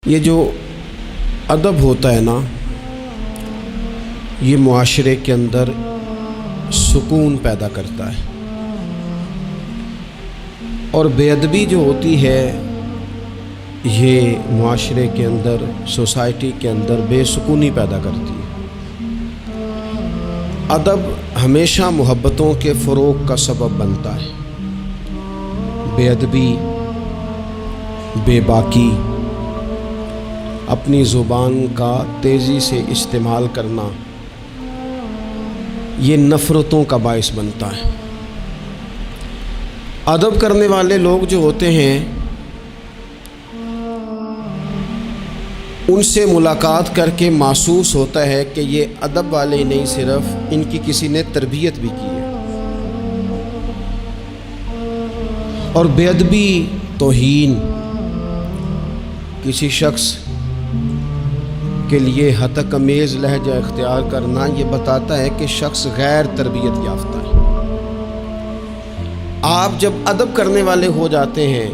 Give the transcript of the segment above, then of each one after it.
یہ جو ادب ہوتا ہے نا، یہ معاشرے کے اندر سکون پیدا کرتا ہے، اور بے ادبی جو ہوتی ہے یہ معاشرے کے اندر، سوسائٹی کے اندر بے سکونی پیدا کرتی ہے۔ ادب ہمیشہ محبتوں کے فروغ کا سبب بنتا ہے۔ بے ادبی، بے باکی، اپنی زبان کا تیزی سے استعمال کرنا، یہ نفرتوں کا باعث بنتا ہے۔ ادب کرنے والے لوگ جو ہوتے ہیں، ان سے ملاقات کر کے محسوس ہوتا ہے کہ یہ ادب والے نہیں، صرف ان کی کسی نے تربیت بھی کی ہے۔ اور بے ادبی، توہین، کسی شخص کے لیے ہتک امیز لہجہ اختیار کرنا، یہ بتاتا ہے کہ شخص غیر تربیت یافتہ ہے۔ آپ جب ادب کرنے والے ہو جاتے ہیں،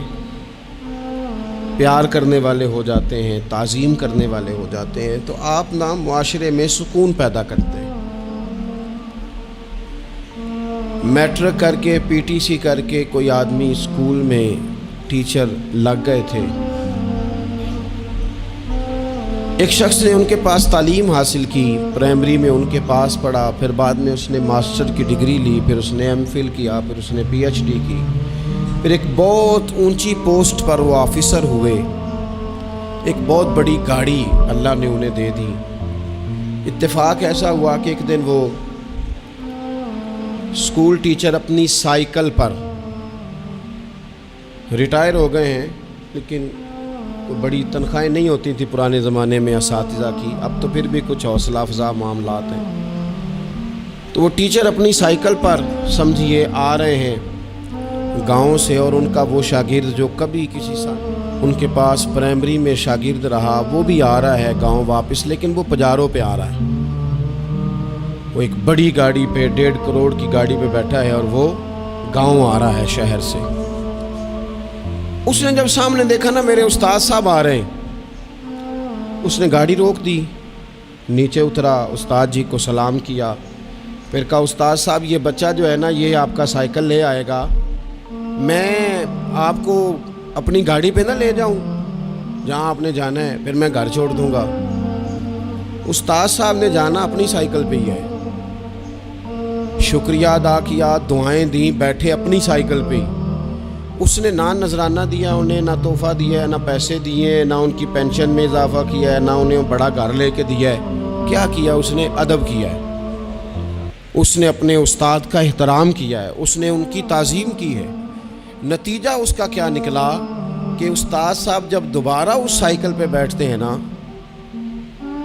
پیار کرنے والے ہو جاتے ہیں، تعظیم کرنے والے ہو جاتے ہیں، تو آپ نا معاشرے میں سکون پیدا کرتے ہیں۔ میٹرک کر کے، پی ٹی سی کر کے کوئی آدمی اسکول میں ٹیچر لگ گئے تھے۔ ایک شخص نے ان کے پاس تعلیم حاصل کی، پرائمری میں ان کے پاس پڑھا، پھر بعد میں اس نے ماسٹر کی ڈگری لی، پھر اس نے ایم فل کیا، پھر اس نے پی ایچ ڈی کی، پھر ایک بہت اونچی پوسٹ پر وہ آفیسر ہوئے، ایک بہت بڑی گاڑی اللہ نے انہیں دے دی۔ اتفاق ایسا ہوا کہ ایک دن وہ اسکول ٹیچر اپنی سائیکل پر، ریٹائر ہو گئے ہیں لیکن کوئی بڑی تنخواہیں نہیں ہوتی تھی پرانے زمانے میں اساتذہ کی، اب تو پھر بھی کچھ حوصلہ افزا معاملات ہیں۔ تو وہ ٹیچر اپنی سائیکل پر سمجھیے آ رہے ہیں گاؤں سے، اور ان کا وہ شاگرد جو کبھی کسی سال ان کے پاس پرائمری میں شاگرد رہا، وہ بھی آ رہا ہے گاؤں واپس، لیکن وہ پجاروں پہ آ رہا ہے۔ وہ ایک بڑی گاڑی پہ، 1.5 کروڑ کی گاڑی پہ بیٹھا ہے، اور وہ گاؤں آ رہا ہے شہر سے۔ اس نے جب سامنے دیکھا نا میرے استاد صاحب آ رہے ہیں، اس نے گاڑی روک دی، نیچے اترا، استاد جی کو سلام کیا، پھر کہا استاد صاحب یہ بچہ جو ہے نا، یہ آپ کا سائیکل لے آئے گا، میں آپ کو اپنی گاڑی پہ نہ لے جاؤں جہاں آپ نے جانا ہے، پھر میں گھر چھوڑ دوں گا۔ استاد صاحب نے جانا اپنی سائیکل پہ ہی ہے، شکریہ ادا کیا، دعائیں دیں، بیٹھے اپنی سائیکل پہ ہی۔ اس نے نہ نذرانہ دیا انہیں، نہ تحفہ دیا ہے، نہ پیسے دیے، نہ ان کی پینشن میں اضافہ کیا ہے، نہ انہیں بڑا گھر لے کے دیا ہے۔ کیا کیا اس نے؟ ادب کیا ہے۔ اس نے اپنے استاد کا احترام کیا ہے، اس نے ان کی تعظیم کی ہے۔ نتیجہ اس کا کیا نکلا کہ استاد صاحب جب دوبارہ اس سائیکل پہ بیٹھتے ہیں نا،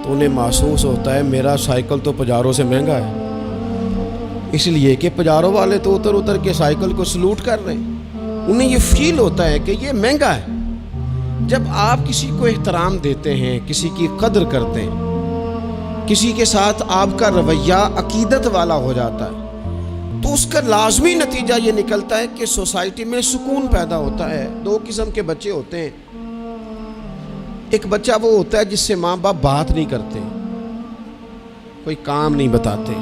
تو انہیں محسوس ہوتا ہے میرا سائیکل تو پجاروں سے مہنگا ہے، اس لیے کہ پجاروں والے تو اتر اتر کے سائیکل کو سلوٹ کر رہے ہیں، انہیں یہ فیل ہوتا ہے کہ یہ مہنگا ہے۔ جب آپ کسی کو احترام دیتے ہیں، کسی کی قدر کرتے ہیں، کسی کے ساتھ آپ کا رویہ عقیدت والا ہو جاتا ہے، تو اس کا لازمی نتیجہ یہ نکلتا ہے کہ سوسائٹی میں سکون پیدا ہوتا ہے۔ دو قسم کے بچے ہوتے ہیں، ایک بچہ وہ ہوتا ہے جس سے ماں باپ بات نہیں کرتے، کوئی کام نہیں بتاتے،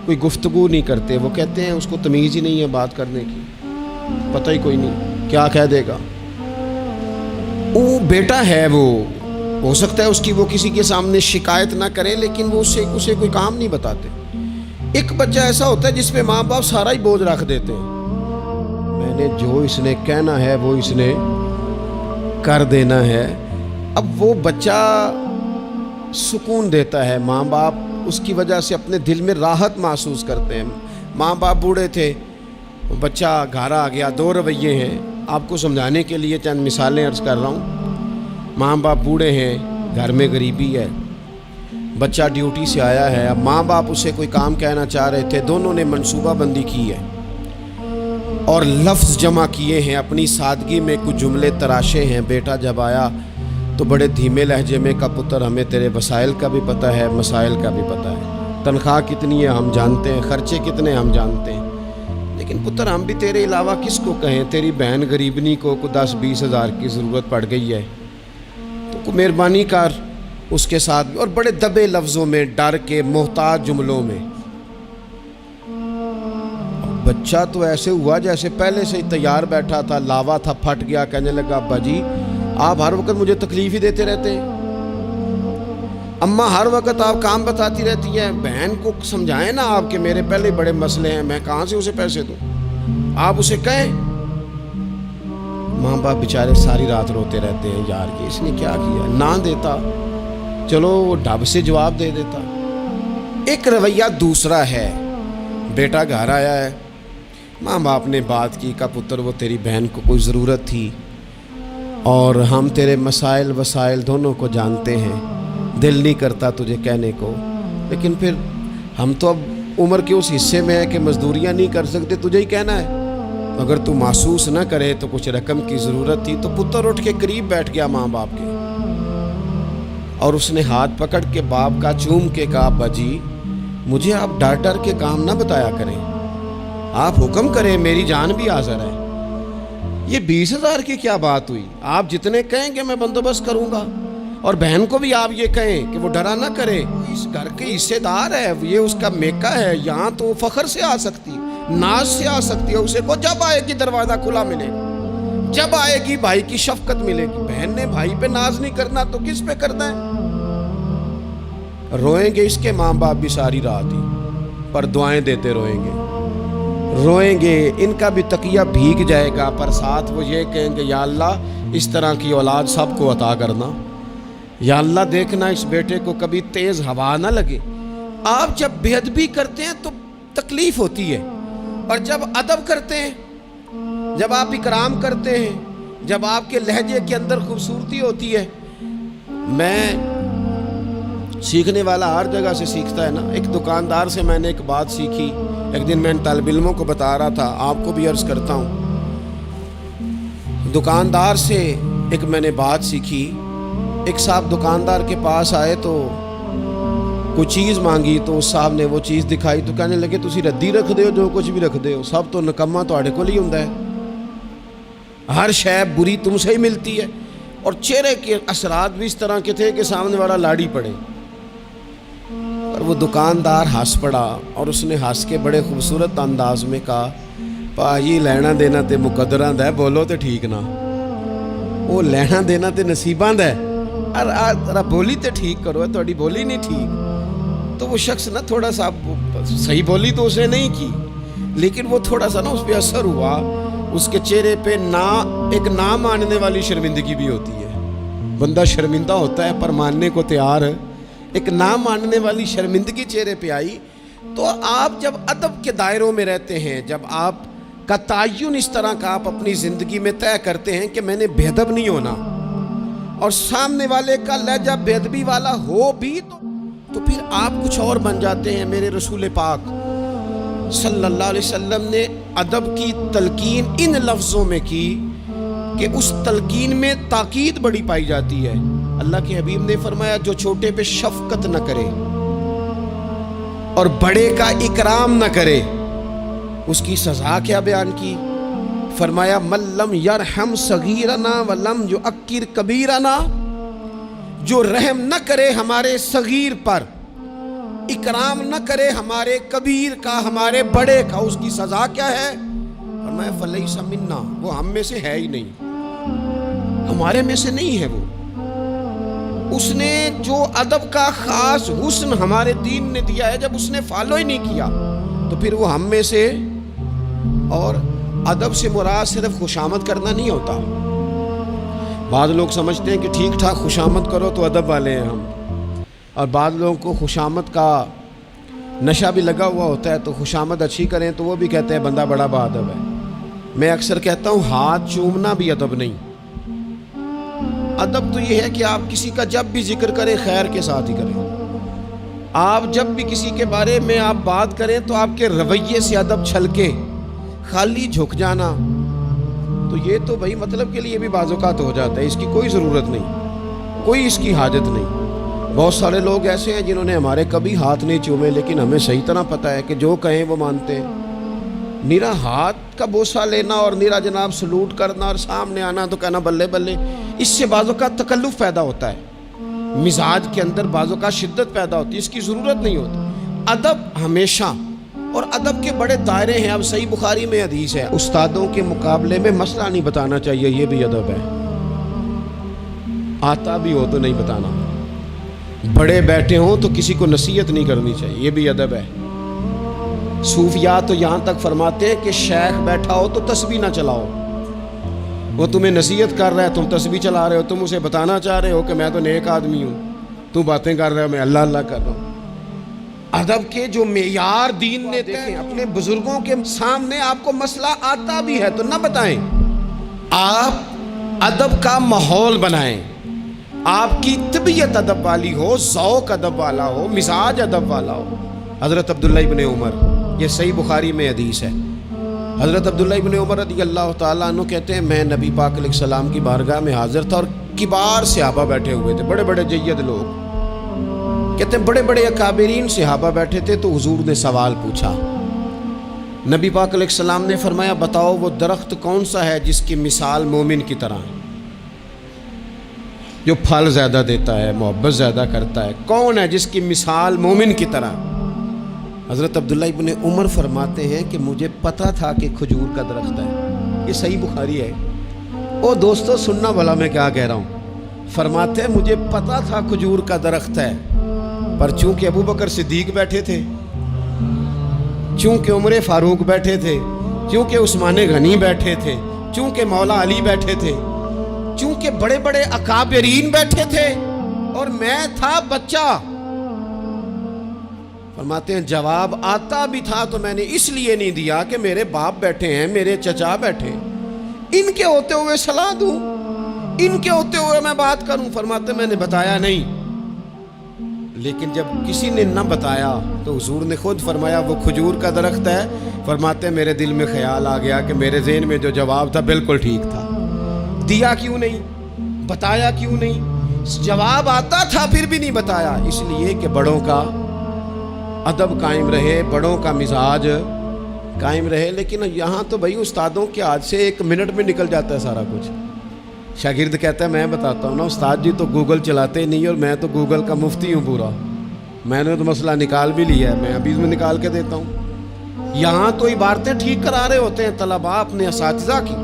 کوئی گفتگو نہیں کرتے، وہ کہتے ہیں اس کو تمیز ہی نہیں ہے بات کرنے کی، پتہ ہی کوئی نہیں کیا کہہ دے گا۔ وہ بیٹا ہے، وہ ہو سکتا ہے اس کی وہ کسی کے سامنے شکایت نہ کرے، لیکن وہ اسے کوئی کام نہیں بتاتے۔ ایک بچہ ایسا ہوتا ہے جس پہ ماں باپ سارا ہی بوجھ رکھ دیتے ہیں، میں نے جو اس نے کہنا ہے وہ اس نے کر دینا ہے۔ اب وہ بچہ سکون دیتا ہے، ماں باپ اس کی وجہ سے اپنے دل میں راحت محسوس کرتے ہیں۔ ماں باپ بوڑھے تھے، بچہ گھر آ گیا، دو رویے ہیں۔ آپ کو سمجھانے کے لیے چند مثالیں عرض کر رہا ہوں۔ ماں باپ بوڑھے ہیں، گھر میں غریبی ہے، بچہ ڈیوٹی سے آیا ہے، اب ماں باپ اسے کوئی کام کہنا چاہ رہے تھے، دونوں نے منصوبہ بندی کی ہے اور لفظ جمع کیے ہیں، اپنی سادگی میں کچھ جملے تراشے ہیں۔ بیٹا جب آیا تو بڑے دھیمے لہجے میں کہا پتر ہمیں تیرے وسائل کا بھی پتہ ہے، مسائل کا بھی پتہ ہے، تنخواہ کتنی ہے ہم جانتے ہیں، خرچے کتنے ہم جانتے ہیں، لیکن پتر ہم بھی تیرے علاوہ کس کو کہیں، تیری بہن غریبنی کو 10-20 ہزار کی ضرورت پڑ گئی ہے، مہربانی کر اس کے ساتھ بھی، اور بڑے دبے لفظوں میں، ڈر کے، محتاج جملوں میں۔ بچہ تو ایسے ہوا جیسے پہلے سے ہی تیار بیٹھا تھا، لاوا تھا، پھٹ گیا، کہنے لگا ابا جی آپ ہر وقت مجھے تکلیف ہی دیتے رہتے ہیں، اماں ہر وقت آپ کام بتاتی رہتی ہیں، بہن کو سمجھائیں نا آپ کہ میرے پہلے بڑے مسئلے ہیں، میں کہاں سے اسے پیسے دوں، آپ اسے کہیں۔ ماں باپ بیچارے ساری رات روتے رہتے ہیں، یار کہ اس نے کیا کیا، نہ دیتا چلو وہ ڈھب سے جواب دے دیتا۔ ایک رویہ دوسرا ہے، بیٹا گھر آیا ہے، ماں باپ نے بات کی، کہا پتر وہ تیری بہن کو کوئی ضرورت تھی اور ہم تیرے مسائل وسائل دونوں کو جانتے ہیں، دل نہیں کرتا تجھے کہنے کو، لیکن پھر ہم تو اب عمر کے اس حصے میں ہے کہ مزدوریاں نہیں کر سکتے، تجھے ہی کہنا ہے، اگر تو محسوس نہ کرے تو کچھ رقم کی ضرورت تھی۔ تو پتر اٹھ کے قریب بیٹھ گیا ماں باپ کے، اور اس نے ہاتھ پکڑ کے باپ کا چوم کے کہا ابا جی مجھے آپ ڈر ڈر کے کام نہ بتایا کریں، آپ حکم کریں، میری جان بھی حاضر ہے۔ یہ 20,000 کی کیا بات ہوئی، آپ جتنے کہیں گے میں بندوبست کروں گا، اور بہن کو بھی آپ یہ کہیں کہ وہ ڈرا نہ کرے، اس گھر کے حصے دار ہے، یہ اس کا میکا ہے، یہاں تو فخر سے آ سکتی، ناز سے آ سکتی ہے، اسے کو جب آئے گی دروازہ کھلا ملے گا، جب آئے گی بھائی کی شفقت ملے گی۔ بہن نے بھائی پہ ناز نہیں کرنا تو کس پہ کرنا ہے؟ روئیں گے اس کے ماں باپ بھی ساری رات ہی، پر دعائیں دیتے روئیں گے، روئیں گے، ان کا بھی تکیہ بھیگ جائے گا، پر ساتھ وہ یہ کہیں گے یا اللہ اس طرح کی اولاد سب کو عطا کرنا، یا اللہ دیکھنا اس بیٹے کو کبھی تیز ہوا نہ لگے۔ آپ جب بے ادبی کرتے ہیں تو تکلیف ہوتی ہے، اور جب ادب کرتے ہیں، جب آپ اکرام کرتے ہیں، جب آپ کے لہجے کے اندر خوبصورتی ہوتی ہے۔ میں سیکھنے والا ہر جگہ سے سیکھتا ہے نا، ایک دکاندار سے میں نے ایک بات سیکھی، ایک دن میں ان طالب علموں کو بتا رہا تھا، آپ کو بھی عرض کرتا ہوں۔ دکاندار سے ایک میں نے بات سیکھی، ایک صاحب دکاندار کے پاس آئے تو کوئی چیز مانگی، تو اس صاحب نے وہ چیز دکھائی تو کہنے لگے تسی ردی رکھ دے ہو، جو کچھ بھی رکھ دے ہو سب تو نکما تواڈے کول ہی ہوندا ہے، ہر شے بری تم سے ہی ملتی ہے۔ اور چہرے کے اثرات بھی اس طرح کے تھے کہ سامنے والا لاڑی پڑے، اور وہ دکاندار ہنس پڑا، اور اس نے ہنس کے بڑے خوبصورت انداز میں کہا بھائی لینا دینا تے مقدراں دا ہے، بولو تے ٹھیک نہ، وہ لینا دینا تے نصیباں دا ہے، ذرا بولی تے ٹھیک کرو، تہاڈی بولی نہیں ٹھیک۔ تو وہ شخص نا تھوڑا سا صحیح بولی تو اس نے نہیں کی، لیکن وہ تھوڑا سا نا اس پہ اثر ہوا، اس کے چہرے پہ ایک نہ ماننے والی شرمندگی بھی ہوتی ہے، بندہ شرمندہ ہوتا ہے پر ماننے کو تیار ہے، ایک نہ ماننے والی شرمندگی چہرے پہ آئی۔ تو آپ جب ادب کے دائروں میں رہتے ہیں، جب آپ کا تعین اس طرح کا آپ اپنی زندگی میں طے کرتے ہیں کہ میں نے بے ادب نہیں ہونا، اور سامنے والے کا لہجہ بے ادبی والا ہو بھی تو پھر آپ کچھ اور بن جاتے ہیں۔ میرے رسول پاک صلی اللہ علیہ وسلم نے ادب کی تلقین ان لفظوں میں کی کہ اس تلقین میں تاکید بڑی پائی جاتی ہے۔ اللہ کے حبیب نے فرمایا جو چھوٹے پہ شفقت نہ کرے اور بڑے کا اکرام نہ کرے اس کی سزا کیا بیان کی؟ فرمایا من لم یرحم صغیرنا ولم یعکر کبیرنا، جو رحم نہ کرے ہمارے صغیر پر، اکرام نہ کرے ہمارے کبیر کا، ہمارے بڑے کا، اس کی سزا کیا ہے؟ فرمایا فلیس منا، وہ ہم میں سے ہے ہی نہیں، ہمارے میں سے نہیں ہے وہ۔ اس نے جو ادب کا خاص حسن ہمارے دین نے دیا ہے، جب اس نے فالو ہی نہیں کیا تو پھر وہ ہم میں سے۔ اور ادب سے مراد صرف خوشامد کرنا نہیں ہوتا۔ بعض لوگ سمجھتے ہیں کہ ٹھیک ٹھاک خوشامد کرو تو ادب والے ہیں ہم، اور بعض لوگوں کو خوشامد کا نشہ بھی لگا ہوا ہوتا ہے، تو خوشامد اچھی کریں تو وہ بھی کہتے ہیں بندہ بڑا با ادب ہے۔ میں اکثر کہتا ہوں ہاتھ چومنا بھی ادب نہیں، ادب تو یہ ہے کہ آپ کسی کا جب بھی ذکر کریں خیر کے ساتھ ہی کریں، آپ جب بھی کسی کے بارے میں آپ بات کریں تو آپ کے رویے سے ادب چھلکے، خالی جھک جانا تو یہ تو بھائی مطلب کے لیے بھی بعض اوقات ہو جاتا ہے، اس کی کوئی ضرورت نہیں، کوئی اس کی حاجت نہیں۔ بہت سارے لوگ ایسے ہیں جنہوں نے ہمارے کبھی ہاتھ نہیں چومے، لیکن ہمیں صحیح طرح پتہ ہے کہ جو کہیں وہ مانتے ہیں۔ نیرا ہاتھ کا بوسہ لینا اور نیرا جناب سلوٹ کرنا اور سامنے آنا تو کہنا بلے بلے، اس سے بعض اوقات تکلف پیدا ہوتا ہے۔ مزاج کے اندر بعضوں کا شدت پیدا ہوتی ہے، اس کی ضرورت نہیں ہوتی۔ ادب ہمیشہ، اور ادب کے بڑے دائرے ہیں۔ اب صحیح بخاری میں حدیث ہے، استادوں کے مقابلے میں مسئلہ نہیں بتانا چاہیے، یہ بھی ادب ہے۔ آتا بھی ہو تو نہیں بتانا، بڑے بیٹھے ہوں تو کسی کو نصیحت نہیں کرنی چاہیے، یہ بھی ادب ہے۔ صوفیاء تو یہاں تک فرماتے ہیں کہ شیخ بیٹھا ہو تو تسبیح نہ چلاؤ، وہ تمہیں نصیحت کر رہا ہے، تم تسبیح چلا رہے ہو، تم اسے بتانا چاہ رہے ہو کہ میں تو نیک آدمی ہوں، تو باتیں کر رہا ہے میں اللہ اللہ کر رہا ہوں۔ ادب کے جو معیار دین نے دیکھیں، اپنے بزرگوں کے سامنے آپ کو مسئلہ آتا بھی ہے تو نہ بتائیں، آپ ادب کا ماحول بنائیں، آپ کی طبیعت ادب والی ہو، ذوق ادب والا ہو، مزاج ادب والا ہو۔ حضرت عبداللہ ابن عمر، یہ صحیح بخاری میں حدیث ہے، حضرت عبداللہ ابن عمر رضی اللہ تعالیٰ عنہ کہتے ہیں میں نبی پاک علیہ السلام کی بارگاہ میں حاضر تھا اور کبار صحابہ بیٹھے ہوئے تھے، بڑے بڑے جید لوگ، کہتے ہیں بڑے بڑے اکابرین صحابہ بیٹھے تھے، تو حضور نے سوال پوچھا۔ نبی پاک علیہ السلام نے فرمایا بتاؤ وہ درخت کون سا ہے جس کی مثال مومن کی طرح ہے، جو پھل زیادہ دیتا ہے، محبت زیادہ کرتا ہے، کون ہے جس کی مثال مومن کی طرح؟ حضرت عبداللہ ابن عمر فرماتے ہیں کہ مجھے پتا تھا کہ کھجور کا درخت ہے، یہ صحیح بخاری ہے۔ او دوستو سننا بھلا میں کیا کہہ رہا ہوں، فرماتے ہیں مجھے پتا تھا کھجور کا درخت ہے، پر چونکہ ابو بکر صدیق بیٹھے تھے، چونکہ عمر فاروق بیٹھے تھے، چونکہ عثمان غنی بیٹھے تھے، چونکہ مولا علی بیٹھے تھے، چونکہ بڑے بڑے اکابرین بیٹھے تھے اور میں تھا بچہ، فرماتے ہیں جواب آتا بھی تھا تو میں نے اس لیے نہیں دیا کہ میرے باپ بیٹھے ہیں، میرے چچا بیٹھے، ان کے ہوتے ہوئے صلاح دوں، ان کے ہوتے ہوئے میں بات کروں؟ فرماتے ہیں میں نے بتایا نہیں، لیکن جب کسی نے نہ بتایا تو حضور نے خود فرمایا وہ کھجور کا درخت ہے۔ فرماتے ہیں میرے دل میں خیال آ گیا کہ میرے ذہن میں جو جواب تھا بالکل ٹھیک تھا، دیا کیوں نہیں، بتایا کیوں نہیں؟ جواب آتا تھا پھر بھی نہیں بتایا، اس لیے کہ بڑوں کا ادب قائم رہے، بڑوں کا مزاج قائم رہے۔ لیکن یہاں تو بھائی استادوں کے ہاتھ سے 1 منٹ میں نکل جاتا ہے سارا کچھ۔ شاگرد کہتا ہے میں بتاتا ہوں نا استاد جی تو گوگل چلاتے ہی نہیں، اور میں تو گوگل کا مفتی ہوں پورا، میں نے تو مسئلہ نکال بھی لیا ہے، میں ابھی میں نکال کے دیتا ہوں۔ یہاں تو عبارتیں ٹھیک کرا رہے ہوتے ہیں طلباء اپنے اساتذہ کی،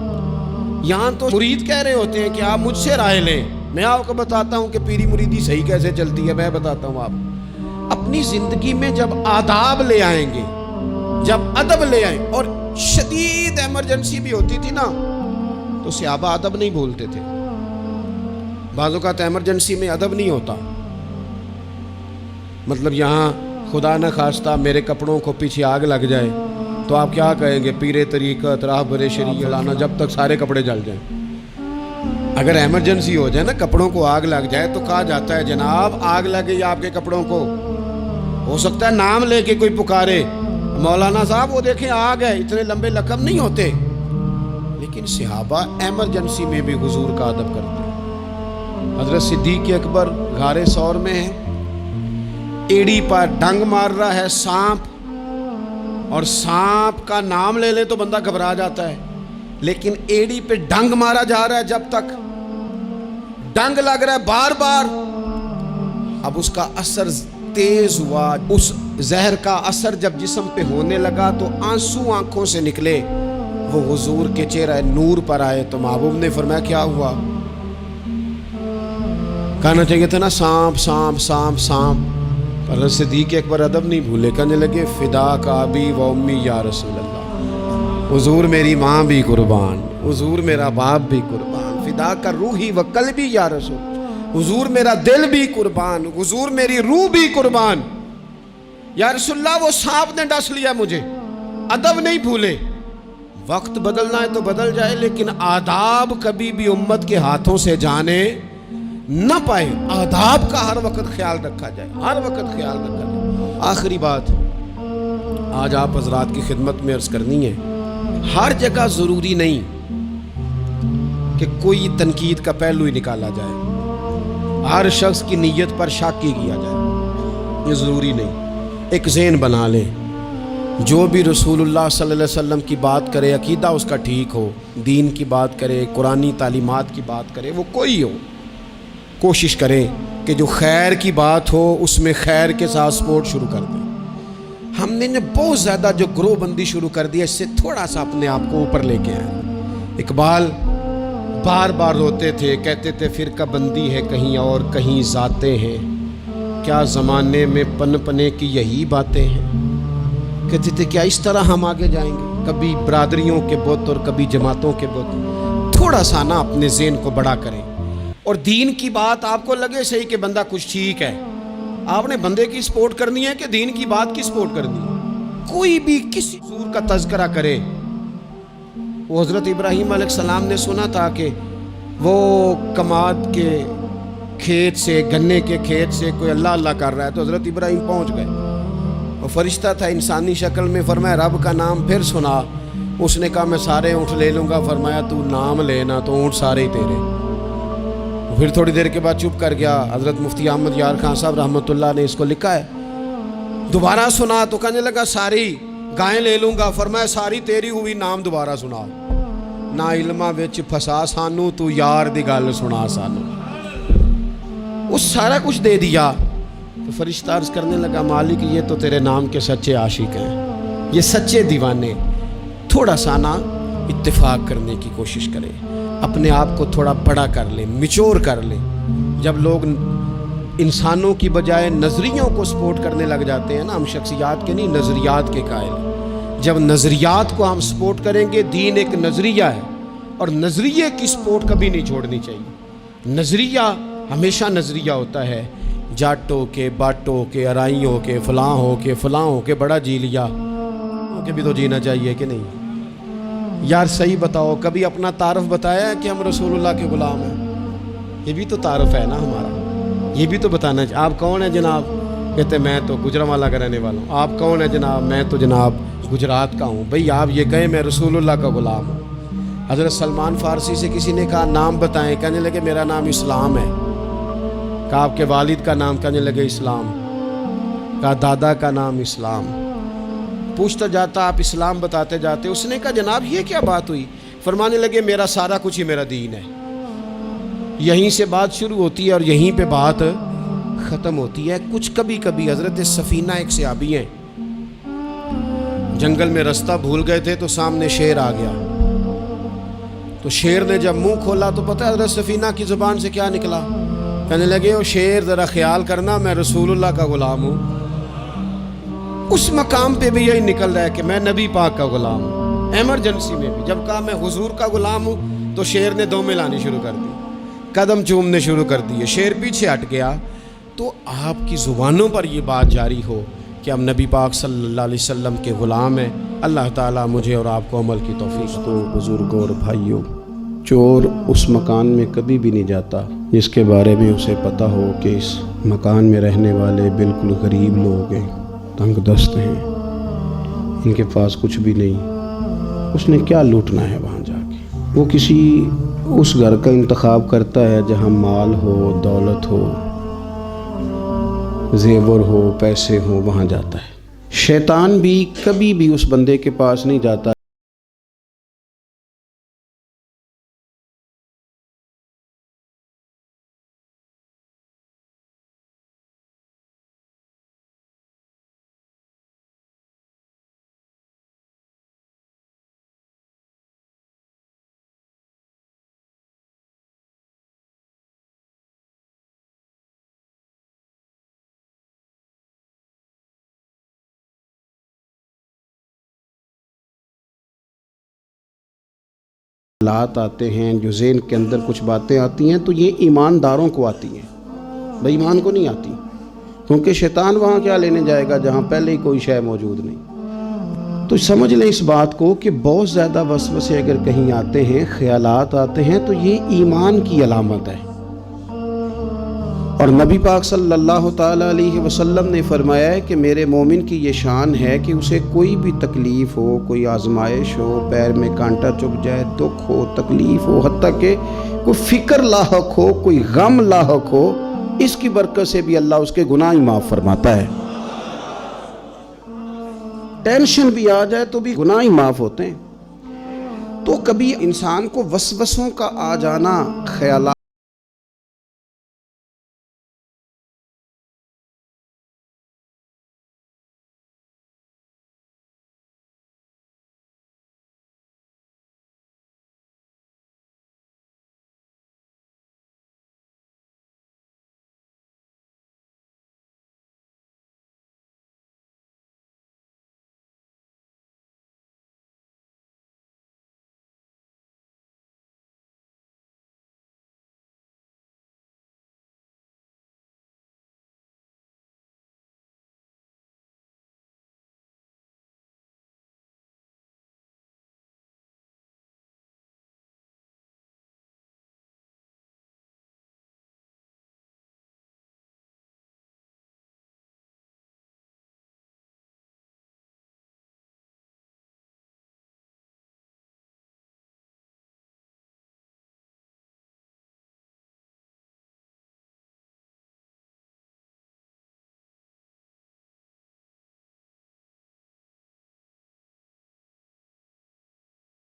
یہاں تو مرید کہہ رہے ہوتے ہیں کہ آپ مجھ سے رائے لیں، میں آپ کو بتاتا ہوں کہ پیری مریدی صحیح کیسے چلتی ہے، میں بتاتا ہوں۔ آپ اپنی زندگی میں جب آداب لے آئیں گے، جب ادب لے آئیں، اور شدید ایمرجنسی بھی ہوتی تھی نا تو صحابہ ادب نہیں بھولتے تھے، بعض اوقات ایمرجنسی میں ادب نہیں ہوتا، مطلب یہاں خدا نہ خواستہ میرے کپڑوں کو پیچھے آگ لگ جائے تو آپ کیا کہیں گے؟ پیر طریقت راہبر شریعت لانا جب تک سارے کپڑے جل جائیں۔ اگر ایمرجنسی ہو جائے نا، کپڑوں کو آگ لگ جائے تو کہا جاتا ہے جناب آگ لگ گئی آپ کے کپڑوں کو، ہو سکتا ہے نام لے کے کوئی پکارے مولانا صاحب وہ دیکھیں آگ ہے، اتنے لمبے لقب نہیں ہوتے، لیکن صحابہ ایمرجنسی میں بھی حضور کا ادب کرتے ہیں۔ حضرت صدیق اکبر غار ثور میں ہے، ایڑی پر ڈنگ مار رہا ہے سانپ، اور سانپ کا نام لے لے تو بندہ گھبرا جاتا ہے، لیکن ایڑی پہ ڈنگ مارا جا رہا ہے، جب تک ڈنگ لگ رہا ہے بار بار، اب اس کا اثر تیز ہوا، اس زہر کا اثر جب جسم پہ ہونے لگا تو آنسو آنکھوں سے نکلے، وہ حضور کے چہرہ نور پر آئے تو محبوب نے فرمایا کیا ہوا؟ کہنا چاہیے تھا نا سانپ سانپ سانپ سانپ، پر صدیق اکبر ادب نہیں بھولے، کہنے لگے فدا کا ابی و امی یا رسول اللہ، حضور میری ماں بھی قربان، حضور میرا باپ بھی قربان، فدا کا روحی و قلبی یا رسول، حضور میرا دل بھی قربان، حضور میری روح بھی قربان، یا رسول اللہ وہ سانپ نے ڈس لیا مجھے۔ ادب نہیں بھولے، وقت بدلنا ہے تو بدل جائے، لیکن آداب کبھی بھی امت کے ہاتھوں سے جانے نہ پائے، آداب کا ہر وقت خیال رکھا جائے، ہر وقت خیال رکھا جائے۔ آخری بات آج آپ حضرات کی خدمت میں عرض کرنی ہے، ہر جگہ ضروری نہیں کہ کوئی تنقید کا پہلو ہی نکالا جائے، ہر شخص کی نیت پر شک ہی کیا جائے، یہ ضروری نہیں۔ ایک ذہن بنا لیں، جو بھی رسول اللہ صلی اللہ علیہ وسلم کی بات کرے، عقیدہ اس کا ٹھیک ہو، دین کی بات کرے، قرآنی تعلیمات کی بات کرے، وہ کوئی ہو، کوشش کریں کہ جو خیر کی بات ہو اس میں خیر کے ساتھ سپورٹ شروع کر دیں. ہم نے بہت زیادہ جو گروہ بندی شروع کر دی ہے، اس سے تھوڑا سا اپنے آپ کو اوپر لے کے آئے. اقبال بار بار روتے تھے، کہتے تھے فرقہ بندی ہے کہیں اور کہیں ذاتیں ہیں، کیا زمانے میں پن پنے کی یہی باتیں ہیں. کہتے تھے کیا اس طرح ہم آگے جائیں گے، کبھی برادریوں کے بت اور کبھی جماعتوں کے بت. تھوڑا سا نا اپنے ذہن کو بڑا کریں. اور دین کی بات آپ کو لگے صحیح کہ بندہ کچھ ٹھیک ہے، آپ نے بندے کی سپورٹ کرنی ہے کہ دین کی بات کی سپورٹ کرنی ہے. کوئی بھی کسی حضور کا تذکرہ کرے. وہ حضرت ابراہیم علیہ السلام نے سنا تھا کہ وہ کماد کے کھیت سے، گنے کے کھیت سے کوئی اللہ اللہ کر رہا ہے، تو حضرت ابراہیم پہنچ گئے. وہ فرشتہ تھا انسانی شکل میں، فرمایا رب کا نام پھر سنا. اس نے کہا میں سارے اونٹ لے لوں گا. فرمایا تو نام لینا تو اونٹ سارے ہی تیرے. پھر تھوڑی دیر کے بعد چپ کر گیا. حضرت مفتی احمد یار خان صاحب رحمۃ اللہ نے اس کو لکھا ہے. دوبارہ سنا تو کہنے لگا ساری گائیں لے لوں گا. فرمایا ساری تیری ہوئی، نام دوبارہ سنا. نہ علمہ وچ پھسا سانو، تو یار دی گل سنا سانو. وہ سارا کچھ دے دیا. تو فرشتہ عرض کرنے لگا مالک یہ تو تیرے نام کے سچے عاشق ہیں، یہ سچے دیوانے. تھوڑا سا نا اتفاق کرنے کی کوشش کریں، اپنے آپ کو تھوڑا بڑا کر لیں، میچور کر لیں. جب لوگ انسانوں کی بجائے نظریوں کو سپورٹ کرنے لگ جاتے ہیں نا، ہم شخصیات کے نہیں نظریات کے قائل ہیں. جب نظریات کو ہم سپورٹ کریں گے، دین ایک نظریہ ہے اور نظریے کی سپورٹ کبھی نہیں چھوڑنی چاہیے. نظریہ ہمیشہ نظریہ ہوتا ہے. جاٹوں کے، باٹوں کے، ارائیوں کے، فلاں ہو کے بڑا جی لیا کہ بھی تو جینا چاہیے کہ نہیں. یار صحیح بتاؤ، کبھی اپنا تعارف بتایا ہے کہ ہم رسول اللہ کے غلام ہیں؟ یہ بھی تو تعارف ہے نا ہمارا، یہ بھی تو بتانا چاہیے. آپ کون ہیں جناب؟ کہتے میں تو گجرانوالہ کا رہنے والا ہوں. آپ کون ہیں جناب؟ میں تو جناب گجرات کا ہوں. بھئی آپ یہ کہیں میں رسول اللہ کا غلام ہوں. حضرت سلمان فارسی سے کسی نے کہا نام بتائیں، کہنے لگے میرا نام اسلام ہے. کہا آپ کے والد کا نام؟ کہنے لگے اسلام. کہا دادا کا نام اسلام. پوچھتا جاتا آپ اسلام بتاتے جاتے. اس نے کہا جناب یہ کیا بات ہوئی؟ فرمانے لگے میرا سارا کچھ ہی میرا دین ہے. یہیں سے بات شروع ہوتی ہے اور یہیں پہ بات ختم ہوتی ہے. کچھ کبھی کبھی حضرت سفینہ ایک صحابی ہیں، جنگل میں رستہ بھول گئے تھے تو سامنے شیر آ گیا. تو شیر نے جب منہ کھولا تو پتہ ہے حضرت سفینہ کی زبان سے کیا نکلا؟ کہنے لگے او شیر ذرا خیال کرنا میں رسول اللہ کا غلام ہوں. اس مقام پہ بھی یہی نکل رہا ہے کہ میں نبی پاک کا غلام ہوں. ایمرجنسی میں بھی جب کہا میں حضور کا غلام ہوں تو شیر نے دو ملانی شروع کر دی، قدم چومنے شروع کر دیے. شیر پیچھے ہٹ گیا. تو آپ کی زبانوں پر یہ بات جاری ہو کہ ہم نبی پاک صلی اللہ علیہ وسلم کے غلام ہیں. اللہ تعالیٰ مجھے اور آپ کو عمل کی توفیق. تو بزرگوں اور بھائیوں، چور اس مکان میں کبھی بھی نہیں جاتا جس کے بارے میں اسے پتہ ہو کہ اس مکان میں رہنے والے بالکل غریب لوگ ہیں، تنگ دست ہیں، ان کے پاس کچھ بھی نہیں. اس نے کیا لوٹنا ہے وہاں جا کے؟ وہ کسی اس گھر کا انتخاب کرتا ہے جہاں مال ہو، دولت ہو، زیور ہو، پیسے ہو، وہاں جاتا ہے. شیطان بھی کبھی بھی اس بندے کے پاس نہیں جاتا حالات آتے ہیں جو ذہن کے اندر کچھ باتیں آتی ہیں تو یہ ایمانداروں کو آتی ہیں، بے ایمان کو نہیں آتی. کیونکہ شیطان وہاں کیا لینے جائے گا جہاں پہلے ہی کوئی شے موجود نہیں. تو سمجھ لیں اس بات کو کہ بہت زیادہ وسوسے اگر کہیں آتے ہیں، خیالات آتے ہیں تو یہ ایمان کی علامت ہے. اور نبی پاک صلی اللہ تعالیٰ علیہ وسلم نے فرمایا ہے کہ میرے مومن کی یہ شان ہے کہ اسے کوئی بھی تکلیف ہو، کوئی آزمائش ہو، پیر میں کانٹا چبھ جائے، دکھ ہو، تکلیف ہو، حتیٰ کہ کوئی فکر لاحق ہو، کوئی غم لاحق ہو، اس کی برکت سے بھی اللہ اس کے گناہ معاف فرماتا ہے. ٹینشن بھی آ جائے تو بھی گناہ معاف ہوتے ہیں. تو کبھی انسان کو وسوسوں کا آ جانا، خیالات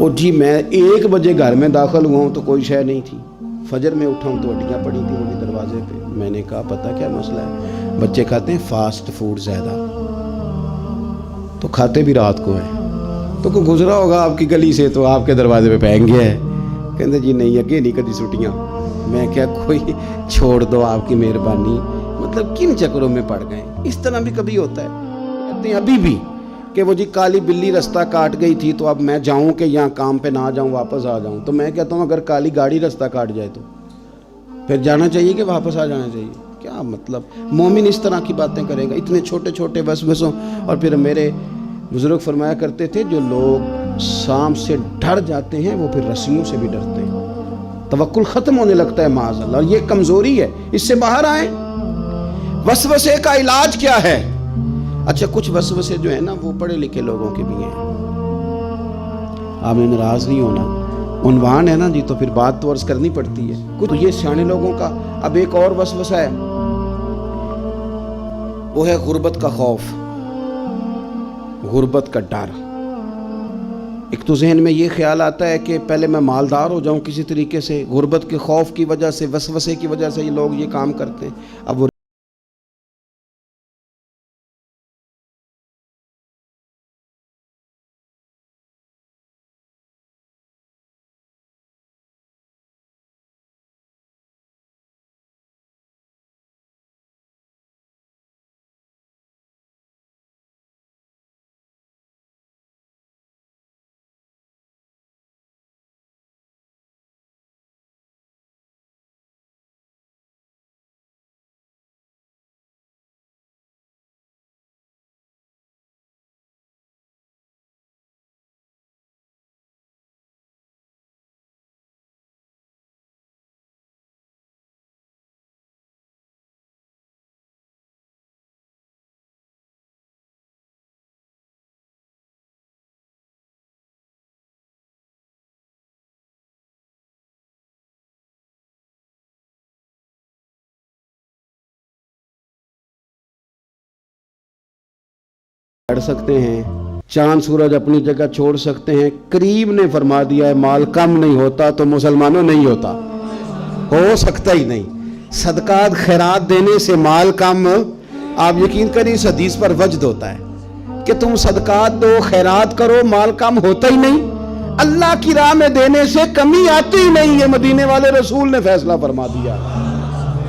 اور جی میں 1 بجے گھر میں داخل ہوا ہوں تو کوئی شے نہیں تھی. فجر میں اٹھا ہوں تو ہڈیاں پڑی تھیں وہ بھی دروازے پہ. میں نے کہا پتہ کیا مسئلہ ہے, بچے کھاتے ہیں فاسٹ فوڈ زیادہ, تو کھاتے بھی رات کو ہیں, تو کوئی گزرا ہوگا آپ کی گلی سے تو آپ کے دروازے پہ پہن گیا ہے. کہتے جی نہیں اگے نہیں کدی چھٹیاں. میں کیا کوئی چھوڑ دو آپ کی مہربانی, مطلب کن چکروں میں پڑ گئے. اس طرح بھی کبھی ہوتا ہے, کہتے ہیں ابھی بھی کہ وہ جی کالی بلی رستہ کاٹ گئی تھی تو اب میں جاؤں کہ یہاں کام پہ نہ جاؤں واپس آ جاؤں. تو میں کہتا ہوں اگر کالی گاڑی رستہ کاٹ جائے تو پھر جانا چاہیے کہ واپس آ جانا چاہیے. کیا مطلب مومن اس طرح کی باتیں کرے گا, اتنے چھوٹے چھوٹے وسوسوں. اور پھر میرے بزرگ فرمایا کرتے تھے جو لوگ سانپ سے ڈر جاتے ہیں وہ پھر رسیوں سے بھی ڈرتے ہیں, توکل ختم ہونے لگتا ہے معاذ اللہ. اور یہ کمزوری ہے, اس سے باہر آئیں. وسوسے کا علاج کیا ہے؟ اچھا کچھ وسوسے جو ہیں نا وہ پڑھے لکھے لوگوں کے بھی ہیں, آپ نے ناراض نہیں ہونا, عنوان ہے نا جی تو پھر بات تو عرض کرنی پڑتی ہے. کچھ یہ سیانے لوگوں کا. اب ایک اور وسوسہ ہے, وہ ہے غربت کا خوف, غربت کا ڈر. ایک تو ذہن میں یہ خیال آتا ہے کہ پہلے میں مالدار ہو جاؤں کسی طریقے سے, غربت کے خوف کی وجہ سے, وسوسے کی وجہ سے یہ لوگ یہ کام کرتے ہیں. اب وہ پڑھ سکتے ہیں, چاند سورج اپنی جگہ چھوڑ سکتے ہیں. کریم نے فرما دیا ہے مال کم نہیں ہوتا تو مسلمانوں نہیں ہوتا, ہو سکتا ہی نہیں. صدقات خیرات دینے سے مال کم, آپ یقین کریں اس حدیث پر وجد ہوتا ہے کہ تم صدقات دو خیرات کرو مال کم ہوتا ہی نہیں. اللہ کی راہ میں دینے سے کمی آتی ہی نہیں, یہ مدینے والے رسول نے فیصلہ فرما دیا,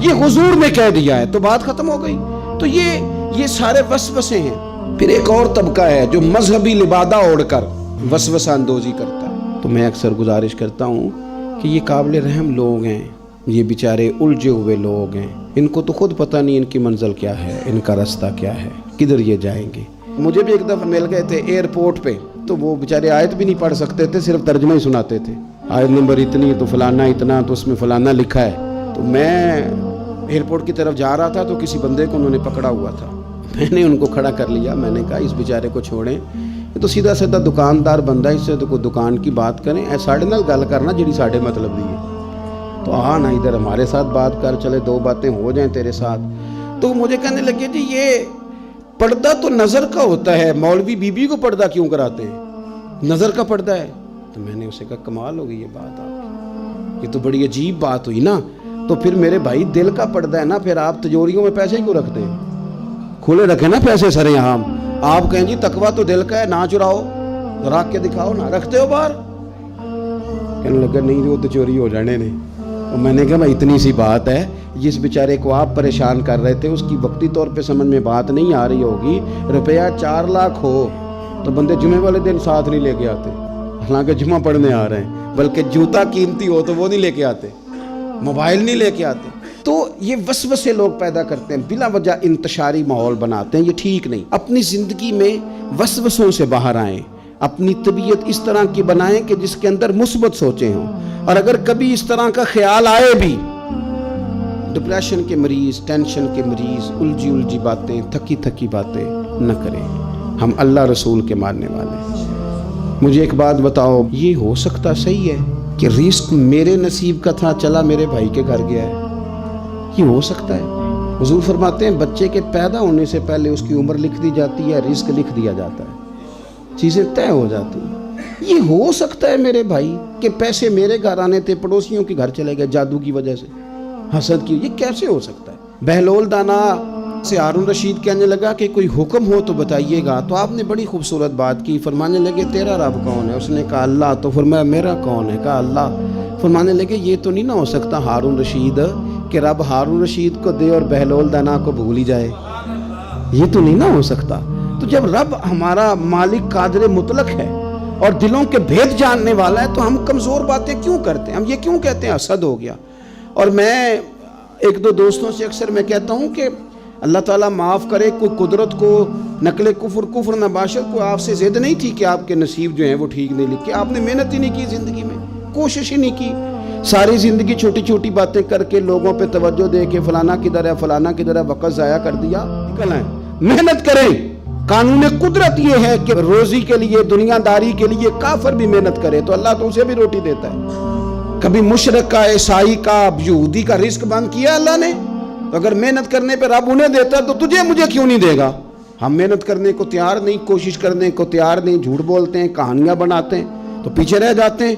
یہ حضور نے کہہ دیا ہے, تو بات ختم ہو گئی. تو یہ سارے وسوسے ہیں. پھر ایک اور طبقہ ہے جو مذہبی لبادہ اوڑھ کر وسوسہ اندوزی کرتا ہے. تو میں اکثر گزارش کرتا ہوں کہ یہ قابل رحم لوگ ہیں, یہ بیچارے الجھے ہوئے لوگ ہیں, ان کو تو خود پتہ نہیں ان کی منزل کیا ہے, ان کا راستہ کیا ہے, کدھر یہ جائیں گے. مجھے بھی ایک دفعہ مل گئے تھے ایئرپورٹ پہ, تو وہ بیچارے آیت بھی نہیں پڑھ سکتے تھے, صرف ترجمہ ہی سناتے تھے. آیت نمبر اتنی تو فلانا اتنا تو اس میں فلانا لکھا ہے. تو میں ایئرپورٹ کی طرف جا رہا تھا تو کسی بندے کو انہوں نے پکڑا ہوا تھا, میں نے ان کو کھڑا کر لیا. میں نے کہا اس بیچارے کو چھوڑیں, یہ تو سیدھا سیدھا دکاندار بندہ, اس سے تو کوئی دکان کی بات کریں, اے ساڑھے نال گل کرنا جڑی ساڑھے مطلب دی ہے, تو آ نا ادھر ہمارے ساتھ بات کر, چلے 2 باتیں ہو جائیں تیرے ساتھ. تو مجھے کہنے لگے جی یہ پردہ تو نظر کا ہوتا ہے, مولوی بی بی کو پردہ کیوں کراتے ہیں, نظر کا پردہ ہے. تو میں نے اسے کہا کمال ہو گئی یہ بات آپ کی, یہ تو بڑی عجیب بات ہوئی نا. تو پھر میرے بھائی دل کا پردہ ہے نا, پھر آپ تجوریوں میں پیسے کیوں رکھتے ہیں, کھلے رکھیں نا پیسے سرے عام. آپ کہیں جی تقویٰ تو دل کا ہے, نہ چراؤ, رکھ کے دکھاؤ نا, رکھتے ہو باہر. کہنے لگا نہیں وہ تو چوری ہو جانے نے. اور میں نے کہا بھائی اتنی سی بات ہے, جس بیچارے کو آپ پریشان کر رہے تھے اس کی وقتی طور پہ سمجھ میں بات نہیں آ رہی ہوگی. روپیہ 4 لاکھ ہو تو بندے جمعے والے دن ساتھ نہیں لے کے آتے, حالانکہ جمعہ پڑھنے آ رہے ہیں. بلکہ جوتا قیمتی ہو تو وہ نہیں لے کے آتے, موبائل نہیں لے کے آتے. تو یہ وسوسے لوگ پیدا کرتے ہیں, بلا وجہ انتشاری ماحول بناتے ہیں, یہ ٹھیک نہیں. اپنی زندگی میں وسوسوں سے باہر آئیں, اپنی طبیعت اس طرح کی بنائیں کہ جس کے اندر مثبت سوچیں ہوں. اور اگر کبھی اس طرح کا خیال آئے بھی, ڈپریشن کے مریض, ٹینشن کے مریض, الجھی باتیں, تھکی باتیں نہ کریں. ہم اللہ رسول کے ماننے والے ہیں. مجھے ایک بات بتاؤ, یہ ہو سکتا صحیح ہے کہ رزق میرے نصیب کا تھا, چلا میرے بھائی کے گھر گیا ہے؟ یہ ہو سکتا ہے؟ حضور فرماتے ہیں بچے کے پیدا ہونے سے پہلے اس کی عمر لکھ دی جاتی ہے, رزق لکھ دیا جاتا ہے, چیزیں طے ہو جاتی ہیں. یہ ہو سکتا ہے میرے بھائی کہ پیسے میرے گھر آنے تھے پڑوسیوں کے گھر چلے گئے جادو کی وجہ سے، حسد کی، یہ کیسے ہو سکتا ہے؟ بہلول دانا سے ہارون رشید کہنے لگا کہ کوئی حکم ہو تو بتائیے گا، تو آپ نے بڑی خوبصورت بات کی، فرمانے لگے تیرا رب کون ہے؟ اس نے کہا اللہ، تو فرمایا میرا کون ہے؟ کہا اللہ۔ فرمانے لگے یہ تو نہیں نہ ہو سکتا ہارون رشید کہ رب ہارون رشید کو دے اور بہلول دانا کو بھول ہی جائے، یہ تو نہیں نہ ہو سکتا۔ تو جب رب ہمارا مالک قادر مطلق ہے اور دلوں کے بھید جاننے والا ہے تو ہم کمزور باتیں کیوں کرتے ہیں؟ ہم یہ کیوں کہتے ہیں حسد ہو گیا؟ اور میں ایک دو دوستوں سے اکثر میں کہتا ہوں کہ اللہ تعالیٰ معاف کرے، کوئی قدرت کو نقل کفر نباشر کو آپ سے زد نہیں تھی کہ آپ کے نصیب جو ہیں وہ ٹھیک نہیں لکھے، آپ نے محنت ہی نہیں کی زندگی میں، کوشش ہی نہیں کی، ساری زندگی چھوٹی چھوٹی باتیں کر کے لوگوں پہ توجہ دے کے فلانا کدھر ہے فلانا کدھر ہے وقت ضائع کر دیا۔ نکل آئیں، محنت کریں۔ قانون قدرت یہ ہے کہ روزی کے لیے، دنیا داری کے لیے کافر بھی محنت کرے تو اللہ تو اسے بھی روٹی دیتا ہے۔ کبھی مشرک کا، عیسائی کا، یہودی کا رزق بند کیا اللہ نے؟ تو اگر محنت کرنے پہ رب انہیں دیتا ہے تو تجھے مجھے کیوں نہیں دے گا؟ ہم محنت کرنے کو تیار نہیں، کوشش کرنے کو تیار نہیں، جھوٹ بولتے ہیں، کہانیاں بناتے ہیں تو پیچھے رہ جاتے ہیں۔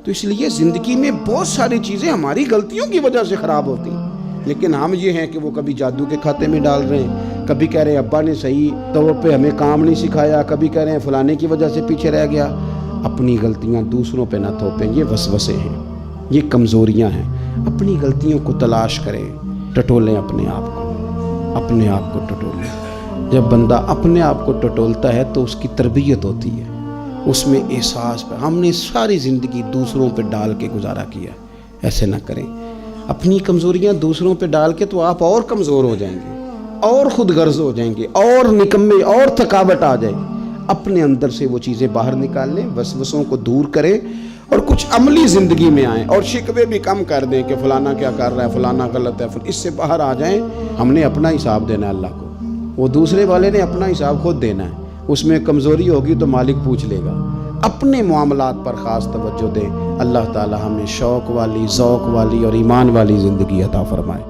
تو اس لیے زندگی میں بہت ساری چیزیں ہماری غلطیوں کی وجہ سے خراب ہوتی ہیں، لیکن ہم یہ ہیں کہ وہ کبھی جادو کے کھاتے میں ڈال رہے ہیں، کبھی کہہ رہے ہیں ابا نے صحیح طور پہ ہمیں کام نہیں سکھایا، کبھی کہہ رہے ہیں فلانے کی وجہ سے پیچھے رہ گیا۔ اپنی غلطیاں دوسروں پہ نہ تھوپیں، یہ وسوسے ہیں، یہ کمزوریاں ہیں۔ اپنی غلطیوں کو تلاش کریں، ٹٹولیں اپنے آپ کو ٹٹولیں۔ جب بندہ اپنے آپ کو ٹٹولتا ہے تو اس کی تربیت ہوتی ہے، اس میں احساس پہ۔ ہم نے ساری زندگی دوسروں پہ ڈال کے گزارا کیا، ایسے نہ کریں۔ اپنی کمزوریاں دوسروں پہ ڈال کے تو آپ اور کمزور ہو جائیں گے، اور خود غرض ہو جائیں گے، اور نکمے، اور تھکاوٹ آ جائے گی۔ اپنے اندر سے وہ چیزیں باہر نکال لیں، وسوسوں کو دور کریں اور کچھ عملی زندگی میں آئیں، اور شکوے بھی کم کر دیں کہ فلانا کیا کر رہا ہے، فلانا غلط ہے، اس سے باہر آ جائیں۔ ہم نے اپنا حساب دینا ہے اللہ کو، وہ دوسرے والے نے اپنا حساب خود دینا ہے، اس میں کمزوری ہوگی تو مالک پوچھ لے گا۔ اپنے معاملات پر خاص توجہ دیں۔ اللہ تعالی ہمیں شوق والی، ذوق والی اور ایمان والی زندگی عطا فرمائے۔